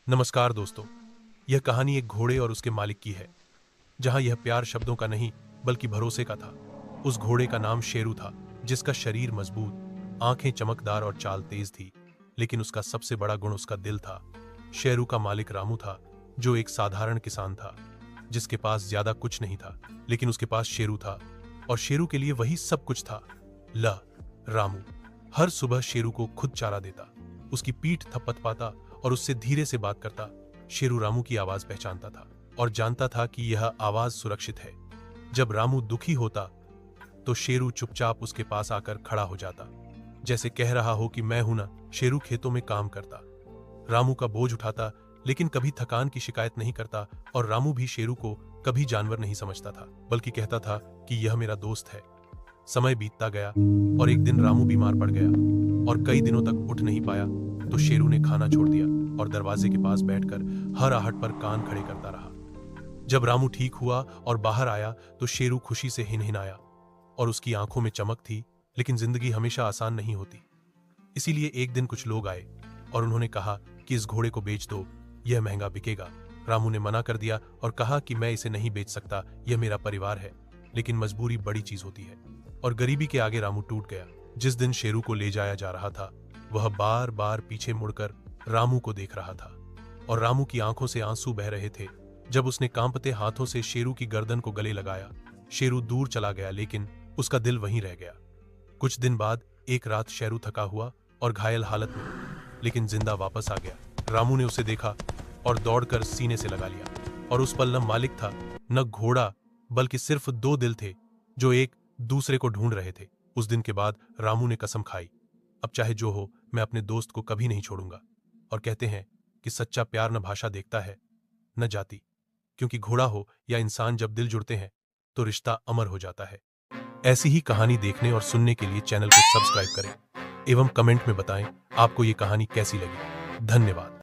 नमस्कार दोस्तों। यह कहानी एक घोड़े और उसके मालिक की है, जहां यह प्यार शब्दों का नहीं बल्कि भरोसे का था। उस घोड़े का नाम शेरू था, जिसका शरीर मजबूत, आंखें चमकदार और चाल तेज थी। लेकिन उसका सबसे बड़ा गुण उसका दिल था। शेरू का मालिक रामू था, जो एक साधारण किसान था, जिसके पास ज्यादा कुछ नहीं था, लेकिन उसके पास शेरू था, और शेरू के लिए वही सब कुछ था। रामू हर सुबह शेरू को खुद चारा देता, उसकी पीठ थपथपाता और उससे धीरे से बात करता। शेरू रामू की आवाज पहचानता था और जानता था कि यह आवाज सुरक्षित है। जब रामू दुखी होता तो शेरू चुपचाप उसके पास आकर खड़ा हो जाता, जैसे कह रहा हो कि मैं हूं ना। शेरू खेतों में काम करता, रामू का बोझ उठाता, लेकिन कभी थकान की शिकायत नहीं करता। और रामू भी शेरू को कभी जानवर नहीं समझता था, बल्कि कहता था कि यह मेरा दोस्त है। समय बीतता गया और एक दिन रामू बीमार पड़ गया और कई दिनों तक उठ नहीं पाया। तो शेरू ने खाना छोड़ दिया और दरवाजे के पास बैठकर हर आहट पर कान खड़े करता रहा। जब रामू ठीक हुआ और बाहर आया तो शेरू खुशी से हिनहिनाया और उसकी आंखों में चमक थी। लेकिन जिंदगी हमेशा आसान नहीं होती, इसीलिए एक दिन कुछ लोग आए और उन्होंने कहा कि इस घोड़े को बेच दो, यह महंगा बिकेगा। रामू ने मना कर दिया और कहा कि मैं इसे नहीं बेच सकता, यह मेरा परिवार है। लेकिन मजबूरी बड़ी चीज होती है, और गरीबी के आगे रामू टूट गया। जिस दिन शेरू को ले जाया जा रहा था, वह बार बार पीछे मुड़कर रामू को देख रहा था, और रामू की आंखों से आंसू बह रहे थे। जब उसने कांपते हाथों से शेरू की गर्दन को गले लगाया, शेरू दूर चला गया, लेकिन उसका दिल वहीं रह गया। कुछ दिन बाद एक रात शेरू थका हुआ और घायल हालत में, लेकिन जिंदा वापस आ गया। रामू ने उसे देखा और दौड़कर सीने से लगा लिया। और उस पल न मालिक था, न घोड़ा, बल्कि सिर्फ दो दिल थे जो एक दूसरे को ढूंढ रहे थे। उस दिन के बाद रामू ने कसम खाई, अब चाहे जो हो, मैं अपने दोस्त को कभी नहीं छोड़ूंगा। और कहते हैं कि सच्चा प्यार न भाषा देखता है, न जाति, क्योंकि घोड़ा हो या इंसान, जब दिल जुड़ते हैं तो रिश्ता अमर हो जाता है। ऐसी ही कहानी देखने और सुनने के लिए चैनल को सब्सक्राइब करें एवं कमेंट में बताएं आपको ये कहानी कैसी लगी। धन्यवाद।